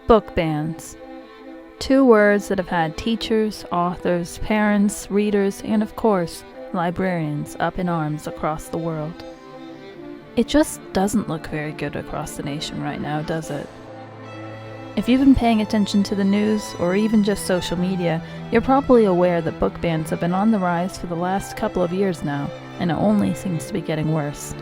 Book bans. Two words that have had teachers, authors, parents, readers, and of course, librarians up in arms across the world. It just doesn't look very good across the nation right now, does it? If you've been paying attention to the news, or even just social media, you're probably aware that book bans have been on the rise for the last couple of years now, and it only seems to be getting worse.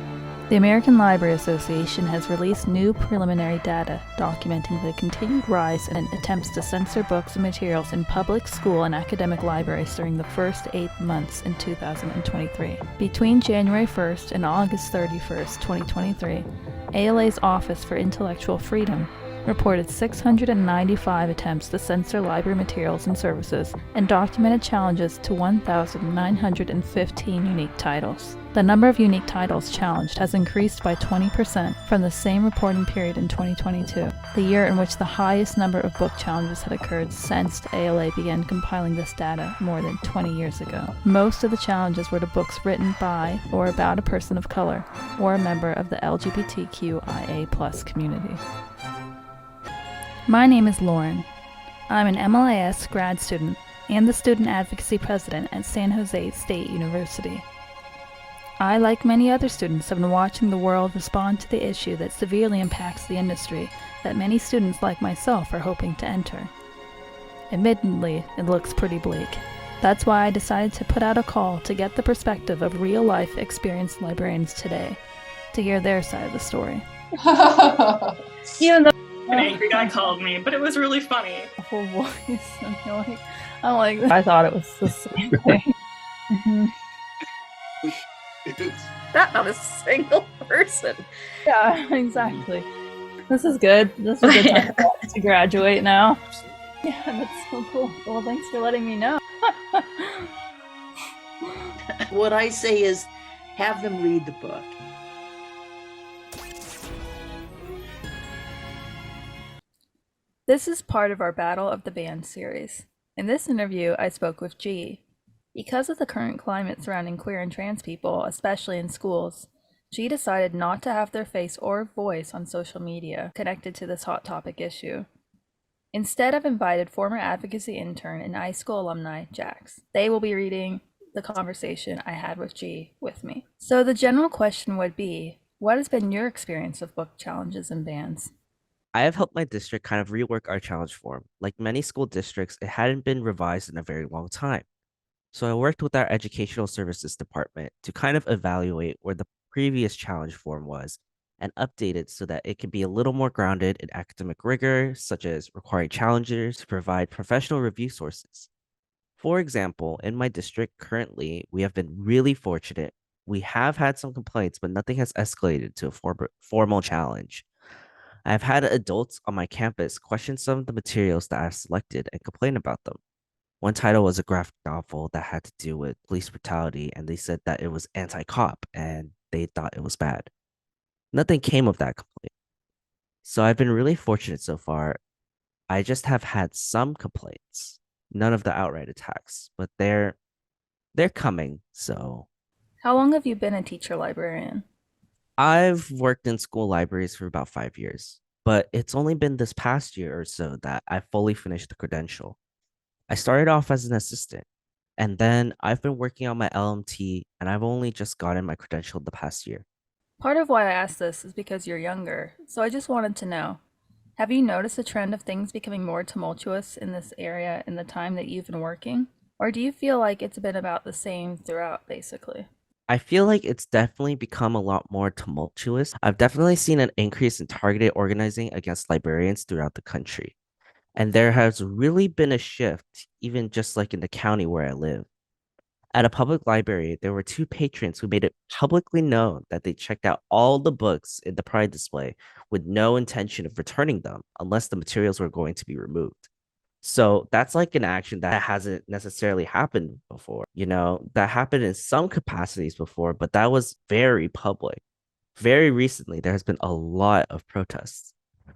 The American Library Association has released new preliminary data documenting the continued rise in attempts to censor books and materials in public, school, and academic libraries during the first 8 months in 2023. Between January 1st and August 31st, 2023, ALA's Office for Intellectual Freedom reported 695 attempts to censor library materials and services and documented challenges to 1,915 unique titles. The number of unique titles challenged has increased by 20% from the same reporting period in 2022, the year in which the highest number of book challenges had occurred since ALA began compiling this data more than 20 years ago. Most of the challenges were to books written by or about a person of color or a member of the LGBTQIA+ community. My name is Lauren. I'm an MLIS grad student and the Student Advocacy President at San Jose State University. I, like many other students, have been watching the world respond to the issue that severely impacts the industry that many students like myself are hoping to enter. Admittedly, it looks pretty bleak. That's why I decided to put out a call to get the perspective of real-life experienced librarians today, to hear their side of the story. Even though an angry guy called me, but it was really funny. Full voice. I'm like, I thought it was the same thing. Not a single person. Yeah, exactly. This is good. This is a good time to graduate now. Yeah, that's so cool. Well, thanks for letting me know. What I say is, have them read the book. This is part of our Battle of the Bands series. In this interview, I spoke with G. Because of the current climate surrounding queer and trans people, especially in schools, G decided not to have their face or voice on social media connected to this hot topic issue. Instead, I've invited former advocacy intern and iSchool alumni, Jax. They will be reading the conversation I had with G with me. So the general question would be, what has been your experience of book challenges and bans? I have helped my district kind of rework our challenge form. Like many school districts, it hadn't been revised in a very long time. So I worked with our educational services department to kind of evaluate where the previous challenge form was and update it so that it could be a little more grounded in academic rigor, such as requiring challengers to provide professional review sources. For example, in my district currently, we have been really fortunate. We have had some complaints, but nothing has escalated to a formal challenge. I've had adults on my campus question some of the materials that I've selected and complain about them. One title was a graphic novel that had to do with police brutality, and they said that it was anti-cop, and they thought it was bad. Nothing came of that complaint. So I've been really fortunate so far. I just have had some complaints, none of the outright attacks, but they're coming, so. How long have you been a teacher librarian? I've worked in school libraries for about 5 years, but it's only been this past year or so that I fully finished the credential. I started off as an assistant, and then I've been working on my LMT, and I've only just gotten my credential the past year. Part of why I asked this is because you're younger, so I just wanted to know, have you noticed a trend of things becoming more tumultuous in this area in the time that you've been working? Or do you feel like it's been about the same throughout, basically? I feel like it's definitely become a lot more tumultuous. I've definitely seen an increase in targeted organizing against librarians throughout the country. And there has really been a shift, even just like in the county where I live. At a public library, there were 2 patrons who made it publicly known that they checked out all the books in the pride display with no intention of returning them unless the materials were going to be removed. So that's like an action that hasn't necessarily happened before. That happened in some capacities before, but that was very public. Very recently, there has been a lot of protests.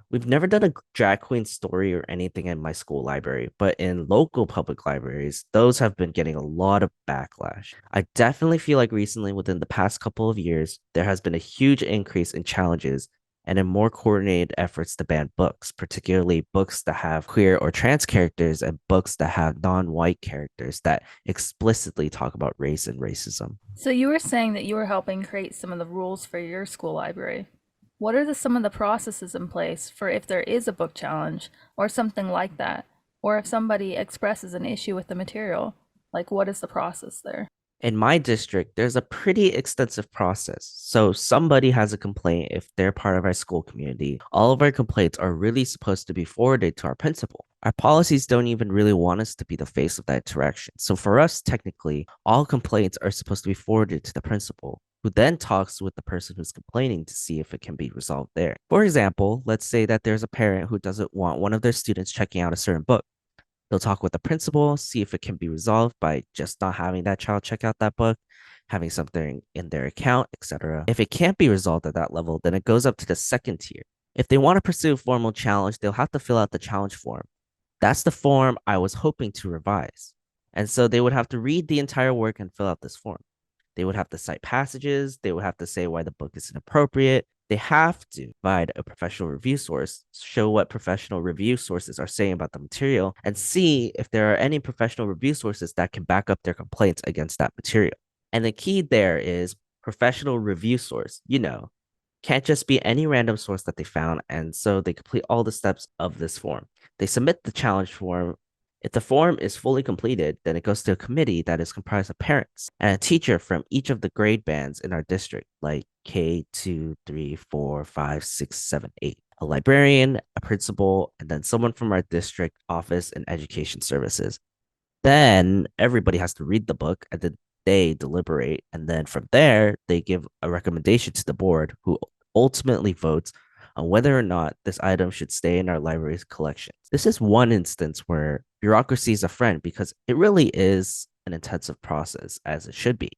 We've never done a drag queen story or anything in my school library, but in local public libraries, those have been getting a lot of backlash. I definitely feel like recently, within the past couple of years, there has been a huge increase in challenges and in more coordinated efforts to ban books, particularly books that have queer or trans characters and books that have non white characters that explicitly talk about race and racism. So you were saying that you were helping create some of the rules for your school library. What are some of the processes in place for if there is a book challenge or something like that? Or if somebody expresses an issue with the material, like what is the process there? In my district, there's a pretty extensive process. So, somebody has a complaint if they're part of our school community. All of our complaints are really supposed to be forwarded to our principal. Our policies don't even really want us to be the face of that interaction. So, for us, technically, all complaints are supposed to be forwarded to the principal, who then talks with the person who's complaining to see if it can be resolved there. For example, let's say that there's a parent who doesn't want one of their students checking out a certain book. They'll talk with the principal, see if it can be resolved by just not having that child check out that book, having something in their account, etc. If it can't be resolved at that level, then it goes up to the second tier. If they want to pursue a formal challenge, they'll have to fill out the challenge form. That's the form I was hoping to revise. And so they would have to read the entire work and fill out this form. They would have to cite passages. They would have to say why the book is inappropriate. They have to provide a professional review source, show what professional review sources are saying about the material, and see if there are any professional review sources that can back up their complaints against that material. And the key there is professional review source. Can't just be any random source that they found. And so they complete all the steps of this form. They submit the challenge form. If the form is fully completed, then it goes to a committee that is comprised of parents and a teacher from each of the grade bands in our district, like K, 2, 3, 4, 5, 6, 7, 8. A librarian, a principal, and then someone from our district office and education services. Then everybody has to read the book and then they deliberate. And then from there, they give a recommendation to the board who ultimately votes on whether or not this item should stay in our library's collections. This is one instance where bureaucracy is a friend because it really is an intensive process, as it should be.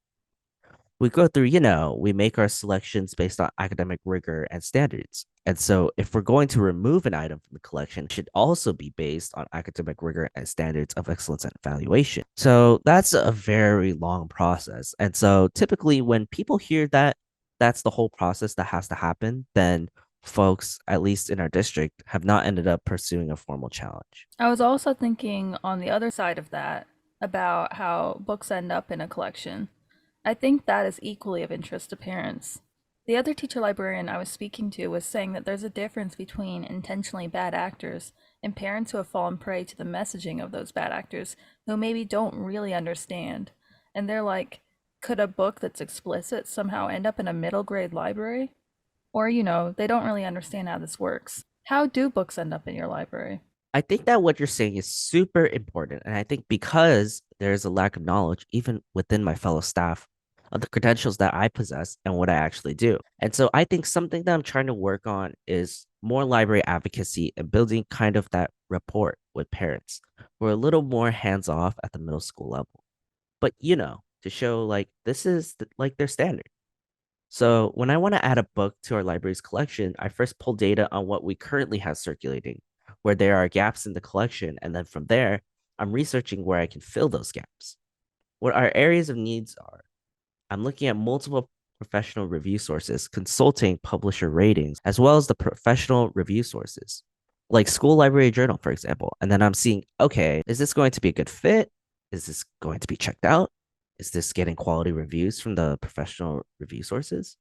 We go through, we make our selections based on academic rigor and standards. And so, if we're going to remove an item from the collection, it should also be based on academic rigor and standards of excellence and evaluation. So, that's a very long process. And so, typically, when people hear that that's the whole process that has to happen, then folks, at least in our district, have not ended up pursuing a formal challenge. I was also thinking on the other side of that about how books end up in a collection. I think that is equally of interest to parents. The other teacher librarian I was speaking to was saying that there's a difference between intentionally bad actors and parents who have fallen prey to the messaging of those bad actors who maybe don't really understand. And they're like, could a book that's explicit somehow end up in a middle grade library? Or, they don't really understand how this works. How do books end up in your library? I think that what you're saying is super important. And I think because there is a lack of knowledge, even within my fellow staff, of the credentials that I possess and what I actually do. And so I think something that I'm trying to work on is more library advocacy and building kind of that rapport with parents. We're a little more hands off at the middle school level. But, to show like this is like their standard. So when I want to add a book to our library's collection, I first pull data on what we currently have circulating, where there are gaps in the collection. And then from there, I'm researching where I can fill those gaps. What our areas of needs are. I'm looking at multiple professional review sources, consulting publisher ratings, as well as the professional review sources, like School Library Journal, for example. And then I'm seeing, okay, is this going to be a good fit? Is this going to be checked out? Is this getting quality reviews from the professional review sources?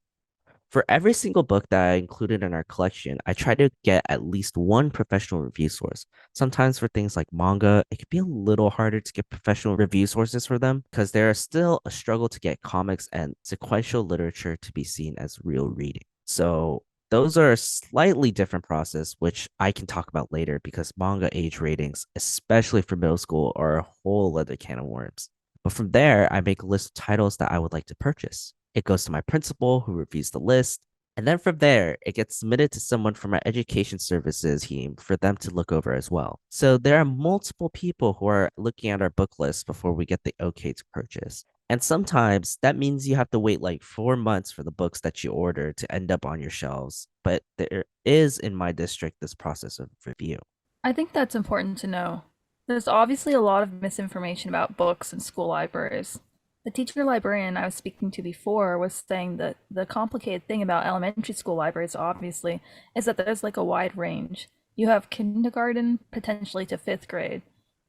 For every single book that I included in our collection, I try to get at least one professional review source. Sometimes for things like manga, it can be a little harder to get professional review sources for them because there is still a struggle to get comics and sequential literature to be seen as real reading. So those are a slightly different process, which I can talk about later because manga age ratings, especially for middle school, are a whole other can of worms. But from there, I make a list of titles that I would like to purchase. It goes to my principal who reviews the list. And then from there, it gets submitted to someone from our education services team for them to look over as well. So there are multiple people who are looking at our book list before we get the okay to purchase. And sometimes that means you have to wait like 4 months for the books that you order to end up on your shelves. But there is in my district this process of review. I think that's important to know. There's obviously a lot of misinformation about books in school libraries. The teacher librarian I was speaking to before was saying that the complicated thing about elementary school libraries, obviously, is that there's like a wide range. You have kindergarten potentially to fifth grade.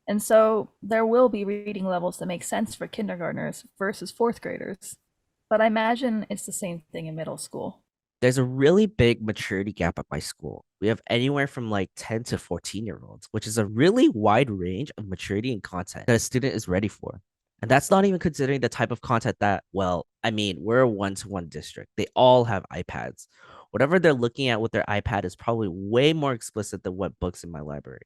And so there will be reading levels that make sense for kindergartners versus fourth graders. But I imagine it's the same thing in middle school. There's a really big maturity gap at my school. We have anywhere from like 10 to 14-year-olds, which is a really wide range of maturity and content that a student is ready for. And that's not even considering the type of content that, well, I mean, we're a one-to-one district. They all have iPads. Whatever they're looking at with their iPad is probably way more explicit than what books in my library.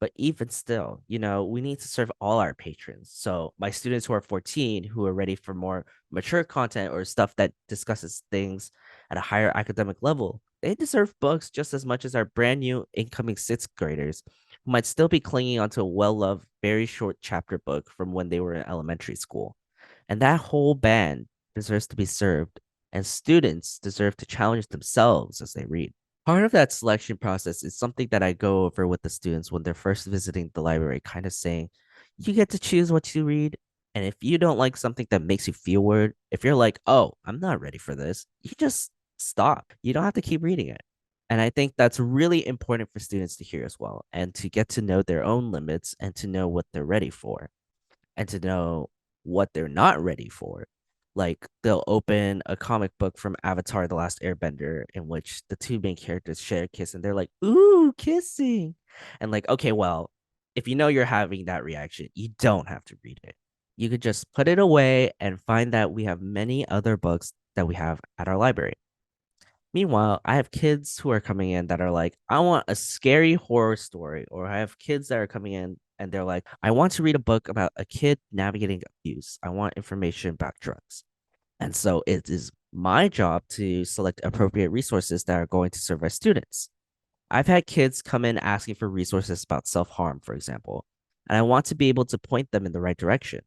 But even still, we need to serve all our patrons. So my students who are 14, who are ready for more mature content or stuff that discusses things at a higher academic level, they deserve books just as much as our brand new incoming sixth graders who might still be clinging onto a well-loved, very short chapter book from when they were in elementary school. And that whole band deserves to be served, and students deserve to challenge themselves as they read. Part of that selection process is something that I go over with the students when they're first visiting the library, kind of saying, you get to choose what you read. And if you don't like something that makes you feel weird, if you're like, oh, I'm not ready for this, you just stop. You don't have to keep reading it. And I think that's really important for students to hear as well, and to get to know their own limits and to know what they're ready for and to know what they're not ready for. Like they'll open a comic book from Avatar: The Last Airbender in which the two main characters share a kiss and they're like, "Ooh, kissing." And like, okay, well, if you know you're having that reaction, you don't have to read it. You could just put it away and find that we have many other books that we have at our library. Meanwhile, I have kids who are coming in that are like, I want a scary horror story. Or I have kids that are coming in and they're like, I want to read a book about a kid navigating abuse. I want information about drugs. And so it is my job to select appropriate resources that are going to serve our students. I've had kids come in asking for resources about self harm, for example, and I want to be able to point them in the right direction.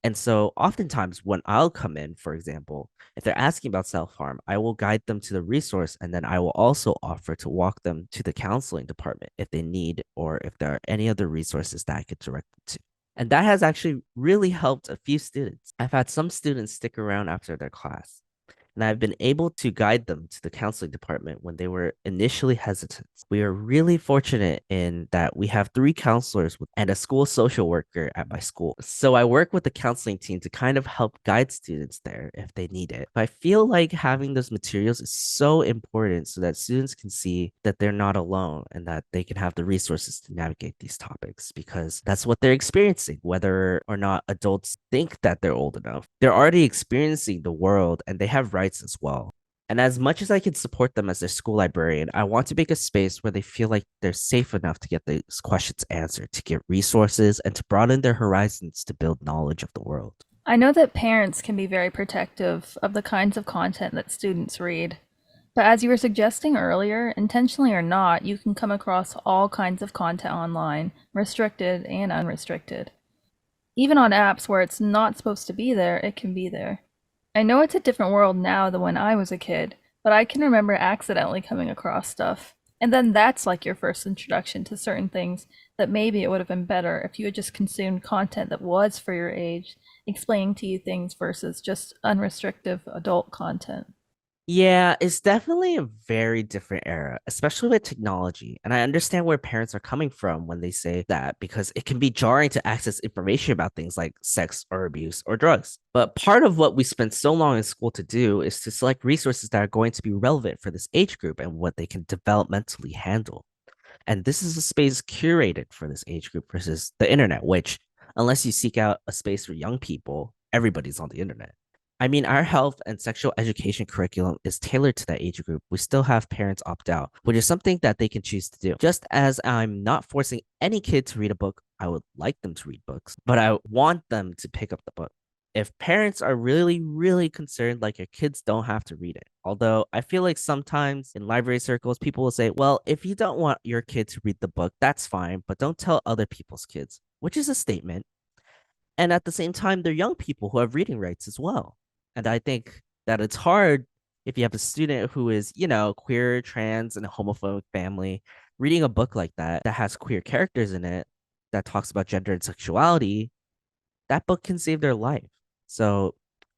And so, oftentimes, when I'll come in, for example, if they're asking about self harm, I will guide them to the resource and then I will also offer to walk them to the counseling department if they need or if there are any other resources that I could direct them to. And that has actually really helped a few students. I've had some students stick around after their class, and I've been able to guide them to the counseling department when they were initially hesitant. We are really fortunate in that we have 3 counselors and a school social worker at my school. So I work with the counseling team to kind of help guide students there if they need it. But I feel like having those materials is so important so that students can see that they're not alone and that they can have the resources to navigate these topics because that's what they're experiencing, whether or not adults think that they're old enough. They're already experiencing the world and they have rights as well. And as much as I can support them as their school librarian, I want to make a space where they feel like they're safe enough to get these questions answered, to get resources, and to broaden their horizons to build knowledge of the world. I know that parents can be very protective of the kinds of content that students read. But as you were suggesting earlier, intentionally or not, you can come across all kinds of content online, restricted and unrestricted. Even on apps where it's not supposed to be there, it can be there. I know it's a different world now than when I was a kid, but I can remember accidentally coming across stuff. And then that's like your first introduction to certain things that maybe it would have been better if you had just consumed content that was for your age, explaining to you things versus just unrestricted adult content. Yeah, it's definitely a very different era, especially with technology. And I understand where parents are coming from when they say that because it can be jarring to access information about things like sex or abuse or drugs. But part of what we spend so long in school to do is to select resources that are going to be relevant for this age group and what they can developmentally handle. And this is a space curated for this age group versus the internet, which, unless you seek out a space for young people, everybody's on the internet. I mean, our health and sexual education curriculum is tailored to that age group. We still have parents opt out, which is something that they can choose to do. Just as I'm not forcing any kid to read a book, I would like them to read books, but I want them to pick up the book. If parents are really, really concerned, like your kids don't have to read it. Although I feel like sometimes in library circles, people will say, well, if you don't want your kid to read the book, that's fine, but don't tell other people's kids, which is a statement. And at the same time, they're young people who have reading rights as well. And I think that it's hard if you have a student who is, queer, trans, and a homophobic family, reading a book like that has queer characters in it, that talks about gender and sexuality, that book can save their life. So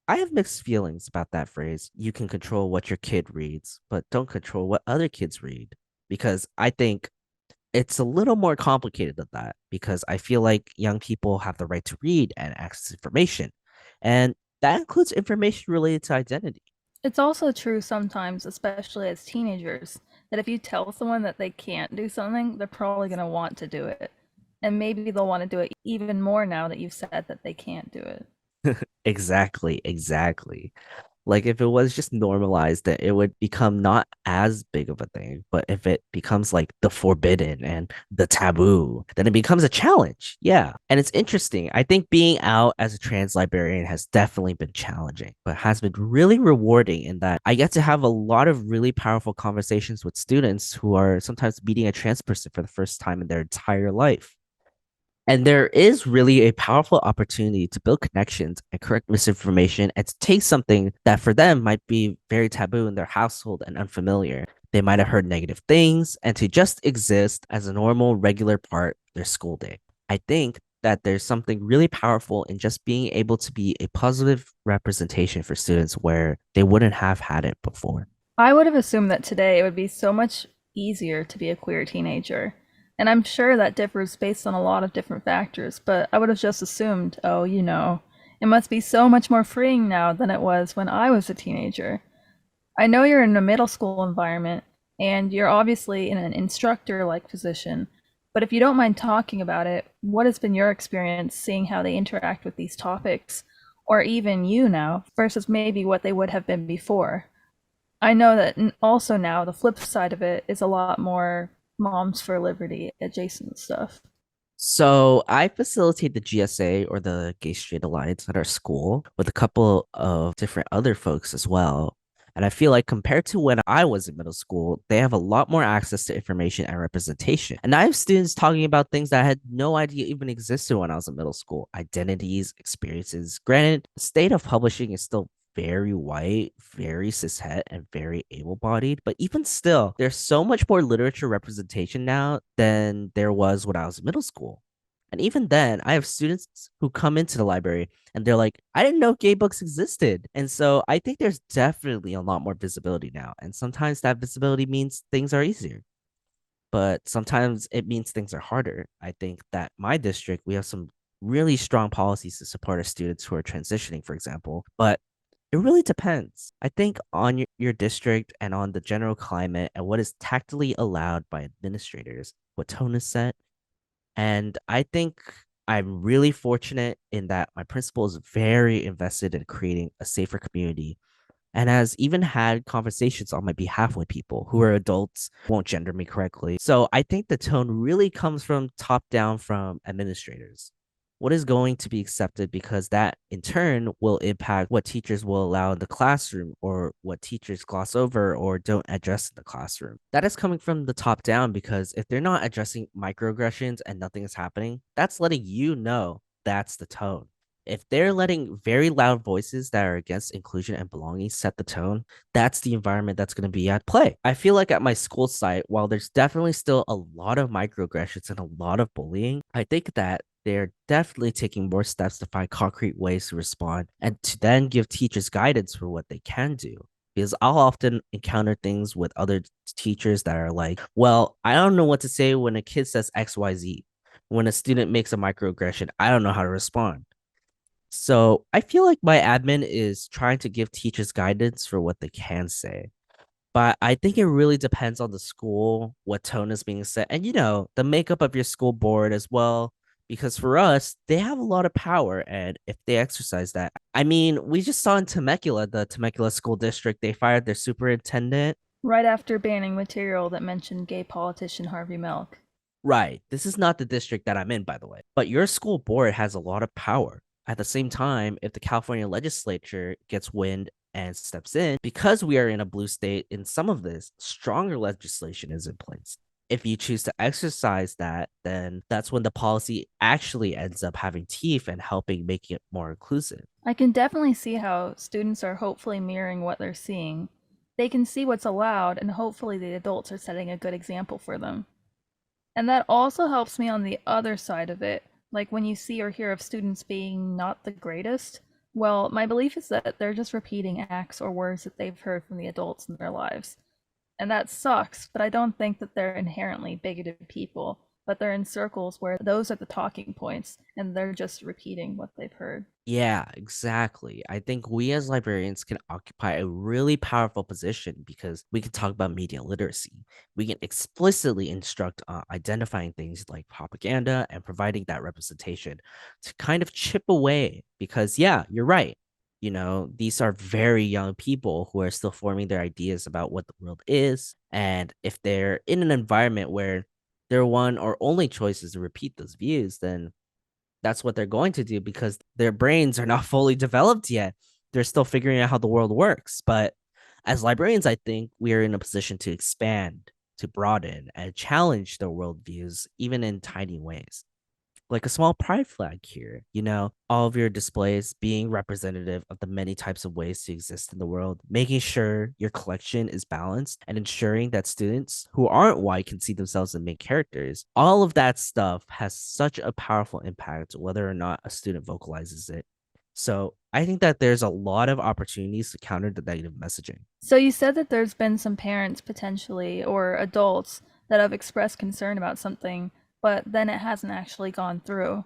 I have mixed feelings about that phrase. You can control what your kid reads, but don't control what other kids read. Because I think it's a little more complicated than that, because I feel like young people have the right to read and access information. And that includes information related to identity. It's also true sometimes, especially as teenagers, that if you tell someone that they can't do something, they're probably going to want to do it. And maybe they'll want to do it even more now that you've said that they can't do it. Exactly, exactly. Like if it was just normalized, that it would become not as big of a thing. But if it becomes like the forbidden and the taboo, then it becomes a challenge. Yeah. And it's interesting. I think being out as a trans librarian has definitely been challenging, but has been really rewarding in that I get to have a lot of really powerful conversations with students who are sometimes meeting a trans person for the first time in their entire life. And there is really a powerful opportunity to build connections and correct misinformation and to take something that for them might be very taboo in their household and unfamiliar. They might have heard negative things and to just exist as a normal, regular part of their school day. I think that there's something really powerful in just being able to be a positive representation for students where they wouldn't have had it before. I would have assumed that today it would be so much easier to be a queer teenager. And I'm sure that differs based on a lot of different factors, but I would have just assumed, oh, it must be so much more freeing now than it was when I was a teenager. I know you're in a middle school environment and you're obviously in an instructor like position, but if you don't mind talking about it, what has been your experience seeing how they interact with these topics, or even you now, versus maybe what they would have been before? I know that also now the flip side of it is a lot more Moms for Liberty adjacent stuff. So I facilitate the GSA, or the Gay Straight Alliance, at our school with a couple of different other folks as well. And I feel like compared to when I was in middle school, they have a lot more access to information and representation. And I have students talking about things that I had no idea even existed when I was in middle school: identities, experiences. Granted, the state of publishing is still very white, very cishet, and very able bodied. But even still, there's so much more literature representation now than there was when I was in middle school. And even then, I have students who come into the library and they're like, I didn't know gay books existed. And so I think there's definitely a lot more visibility now. And sometimes that visibility means things are easier, but sometimes it means things are harder. I think that my district, we have some really strong policies to support our students who are transitioning, for example, but it really depends. I think on your district and on the general climate and what is tactily allowed by administrators, what tone is set. And I think I'm really fortunate in that my principal is very invested in creating a safer community and has even had conversations on my behalf with people who are adults, won't gender me correctly. So I think the tone really comes from top down, from administrators. What is going to be accepted, because that in turn will impact what teachers will allow in the classroom or what teachers gloss over or don't address in the classroom. That is coming from the top down, because if they're not addressing microaggressions and nothing is happening, that's letting you know that's the tone. If they're letting very loud voices that are against inclusion and belonging set the tone, that's the environment that's going to be at play. I feel like at my school site, while there's definitely still a lot of microaggressions and a lot of bullying, I think that they're definitely taking more steps to find concrete ways to respond and to then give teachers guidance for what they can do. Because I'll often encounter things with other teachers that are like, well, I don't know what to say when a kid says XYZ. When a student makes a microaggression, I don't know how to respond. So I feel like my admin is trying to give teachers guidance for what they can say. But I think it really depends on the school, what tone is being set, and the makeup of your school board as well. Because for us, they have a lot of power, and if they exercise that, I mean, we just saw in Temecula, the Temecula School District, they fired their superintendent. Right after banning material that mentioned gay politician Harvey Milk. Right. This is not the district that I'm in, by the way. But your school board has a lot of power. At the same time, if the California legislature gets wind and steps in, because we are in a blue state, in some of this, stronger legislation is in place. If you choose to exercise that, then that's when the policy actually ends up having teeth and helping make it more inclusive. I can definitely see how students are hopefully mirroring what they're seeing. They can see what's allowed, and hopefully the adults are setting a good example for them. And that also helps me on the other side of it, like when you see or hear of students being not the greatest, Well, my belief is that they're just repeating acts or words that they've heard from the adults in their lives. And that sucks, but I don't think that they're inherently bigoted people, but they're in circles where those are the talking points and they're just repeating what they've heard. Yeah, exactly. I think we as librarians can occupy a really powerful position because we can talk about media literacy. We can explicitly instruct on identifying things like propaganda and providing that representation to kind of chip away. Because, yeah, you're right. These are very young people who are still forming their ideas about what the world is. And if they're in an environment where their one or only choice is to repeat those views, then that's what they're going to do because their brains are not fully developed yet. They're still figuring out how the world works. But as librarians, I think we are in a position to expand, to broaden, and challenge their worldviews, even in tiny ways like a small pride flag here, all of your displays being representative of the many types of ways to exist in the world, making sure your collection is balanced and ensuring that students who aren't white can see themselves in main characters. All of that stuff has such a powerful impact, whether or not a student vocalizes it. So I think that there's a lot of opportunities to counter the negative messaging. So you said that there's been some parents potentially or adults that have expressed concern about something, but then it hasn't actually gone through.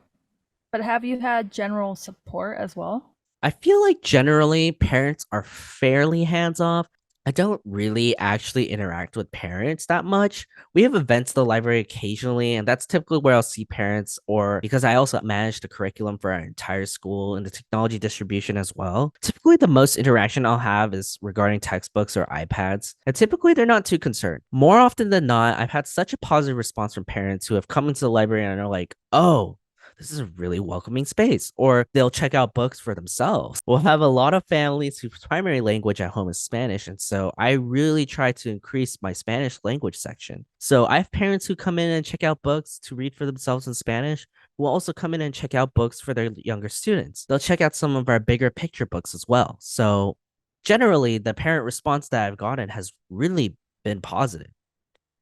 But have you had general support as well? I feel like generally parents are fairly hands off. I don't really actually interact with parents that much. We have events at the library occasionally, and that's typically where I'll see parents, or because I also manage the curriculum for our entire school and the technology distribution as well. Typically, the most interaction I'll have is regarding textbooks or iPads, and typically they're not too concerned. More often than not, I've had such a positive response from parents who have come into the library and are like, oh, this is a really welcoming space. Or they'll check out books for themselves. We'll have a lot of families whose primary language at home is Spanish. And so I really try to increase my Spanish language section. So I have parents who come in and check out books to read for themselves in Spanish will also come in and check out books for their younger students. They'll check out some of our bigger picture books as well. So generally, the parent response that I've gotten has really been positive.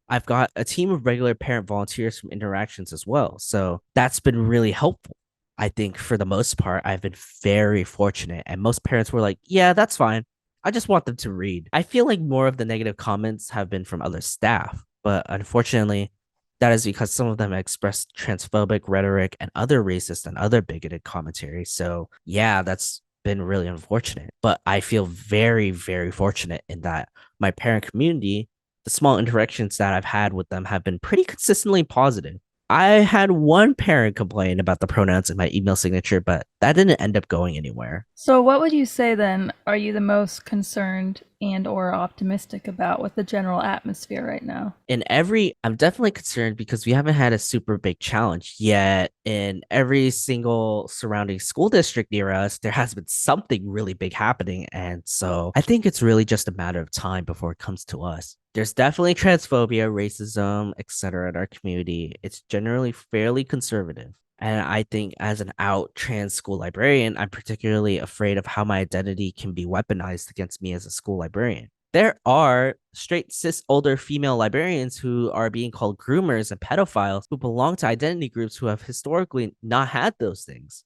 I've got a team of regular parent volunteers from interactions as well. So that's been really helpful. I think for the most part, I've been very fortunate. And most parents were like, yeah, that's fine. I just want them to read. I feel like more of the negative comments have been from other staff. But unfortunately, that is because some of them expressed transphobic rhetoric and other racist and other bigoted commentary. So, yeah, that's been really unfortunate. But I feel very, very fortunate in that my parent community, the small interactions that I've had with them have been pretty consistently positive. I had one parent complain about the pronouns in my email signature, but that didn't end up going anywhere. So what would you say then are you the most concerned and or optimistic about with the general atmosphere right now? I'm definitely concerned because we haven't had a super big challenge yet. In every single surrounding school district near us, there has been something really big happening. And so I think it's really just a matter of time before it comes to us. There's definitely transphobia, racism, etc. in our community. It's generally fairly conservative. And I think as an out trans school librarian, I'm particularly afraid of how my identity can be weaponized against me as a school librarian. There are straight cis older female librarians who are being called groomers and pedophiles who belong to identity groups who have historically not had those things.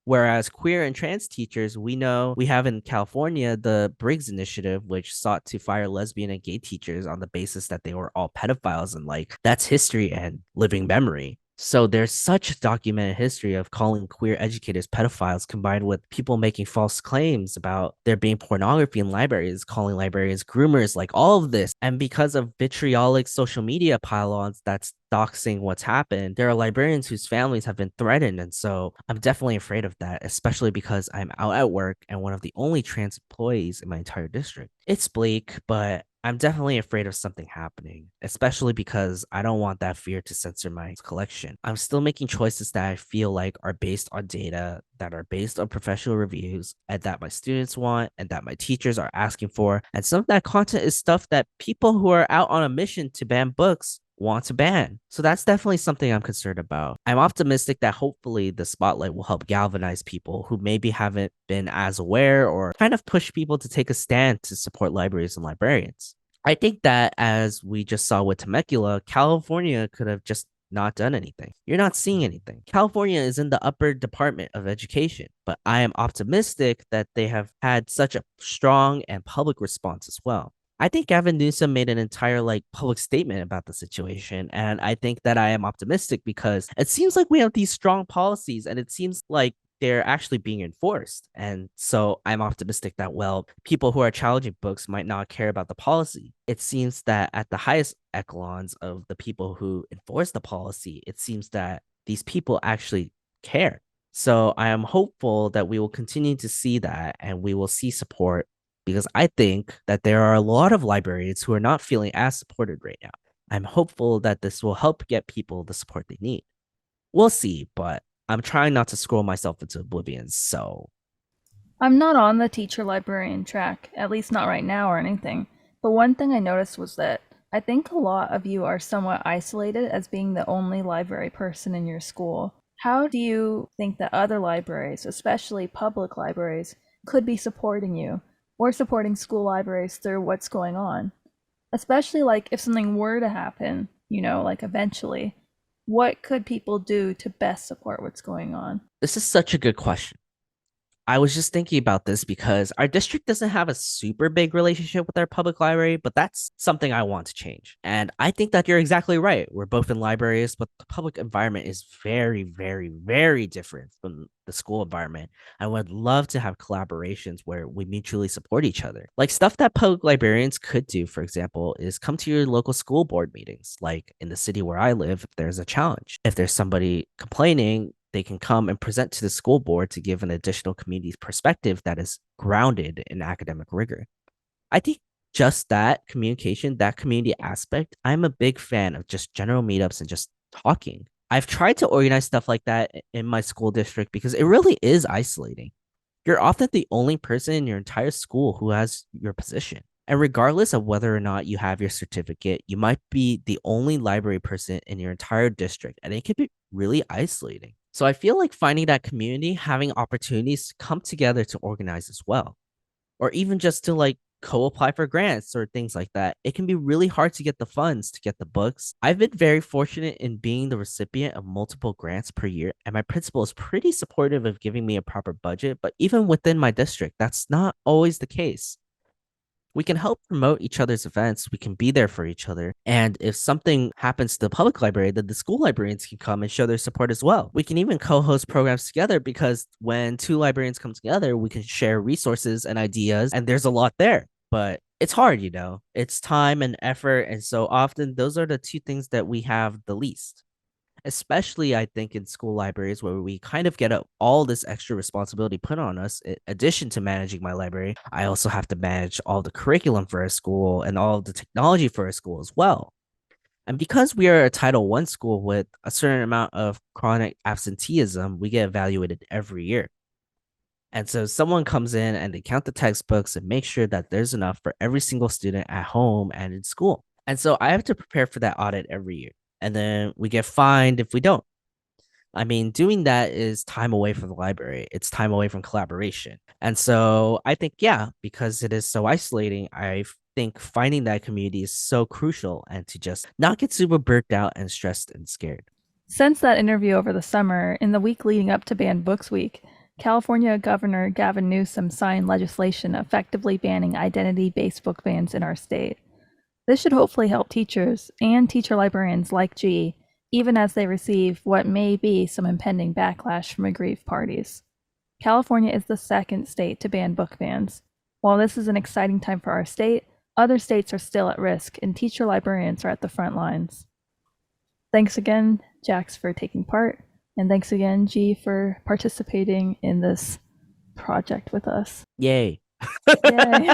Whereas queer and trans teachers, we know we have in California the Briggs Initiative, which sought to fire lesbian and gay teachers on the basis that they were all pedophiles. And like, that's history and living memory. So there's such a documented history of calling queer educators pedophiles combined with people making false claims about there being pornography in libraries, calling librarians groomers, like all of this. And because of vitriolic social media pylons that's doxing what's happened, there are librarians whose families have been threatened. And so I'm definitely afraid of that, especially because I'm out at work and one of the only trans employees in my entire district. It's bleak, but I'm definitely afraid of something happening, especially because I don't want that fear to censor my collection. I'm still making choices that I feel like are based on data, that are based on professional reviews, and that my students want, and that my teachers are asking for. And some of that content is stuff that people who are out on a mission to ban books want to ban. So that's definitely something I'm concerned about. I'm optimistic that hopefully the spotlight will help galvanize people who maybe haven't been as aware or kind of push people to take a stand to support libraries and librarians. I think that as we just saw with Temecula, California could have just not done anything. You're not seeing anything. California is in the upper department of education, but I am optimistic that they have had such a strong and public response as well. I think Gavin Newsom made an entire public statement about the situation. And I think that I am optimistic because it seems like we have these strong policies and it seems like they're actually being enforced. And so I'm optimistic that, well, people who are challenging books might not care about the policy. It seems that at the highest echelons of the people who enforce the policy, it seems that these people actually care. So I am hopeful that we will continue to see that and we will see support because I think that there are a lot of librarians who are not feeling as supported right now. I'm hopeful that this will help get people the support they need. We'll see, but I'm trying not to scroll myself into oblivion, so. I'm not on the teacher librarian track, at least not right now or anything. But one thing I noticed was that I think a lot of you are somewhat isolated as being the only library person in your school. How do you think that other libraries, especially public libraries, could be supporting you or supporting school libraries through what's going on? Especially if something were to happen, eventually, what could people do to best support what's going on? This is such a good question. I was just thinking about this because our district doesn't have a super big relationship with our public library, but that's something I want to change. And I think that you're exactly right. We're both in libraries, but the public environment is very, very, very different from the school environment. I would love to have collaborations where we mutually support each other. Like stuff that public librarians could do, for example, is come to your local school board meetings. Like in the city where I live, if there's a challenge, if there's somebody complaining, they can come and present to the school board to give an additional community perspective that is grounded in academic rigor. I think just that communication, that community aspect, I'm a big fan of just general meetups and just talking. I've tried to organize stuff like that in my school district because it really is isolating. You're often the only person in your entire school who has your position. And regardless of whether or not you have your certificate, you might be the only library person in your entire district, and it can be really isolating. So I feel like finding that community, having opportunities to come together to organize as well, or even just to co-apply for grants or things like that. It can be really hard to get the funds to get the books. I've been very fortunate in being the recipient of multiple grants per year, and my principal is pretty supportive of giving me a proper budget, but even within my district, that's not always the case. We can help promote each other's events. We can be there for each other. And if something happens to the public library, then the school librarians can come and show their support as well. We can even co-host programs together because when two librarians come together, we can share resources and ideas, and there's a lot there. But it's hard, it's time and effort. And so often those are the two things that we have the least, especially I think in school libraries where we kind of get all this extra responsibility put on us. In addition to managing my library, I also have to manage all the curriculum for a school and all the technology for a school as well. And because we are a Title I school with a certain amount of chronic absenteeism, we get evaluated every year. And so someone comes in and they count the textbooks and make sure that there's enough for every single student at home and in school. And so I have to prepare for that audit every year. And then we get fined if we don't. I mean, doing that is time away from the library. It's time away from collaboration. And so I think, yeah, because it is so isolating, I think finding that community is so crucial and to just not get super burnt out and stressed and scared. Since that interview over the summer, in the week leading up to Banned Books Week, California Governor Gavin Newsom signed legislation effectively banning identity-based book bans in our state. This should hopefully help teachers and teacher librarians like G, even as they receive what may be some impending backlash from aggrieved parties. California is the second state to ban book bans. While this is an exciting time for our state, other states are still at risk, and teacher librarians are at the front lines. Thanks again, Jax, for taking part, and thanks again, G, for participating in this project with us. Yay. Yay.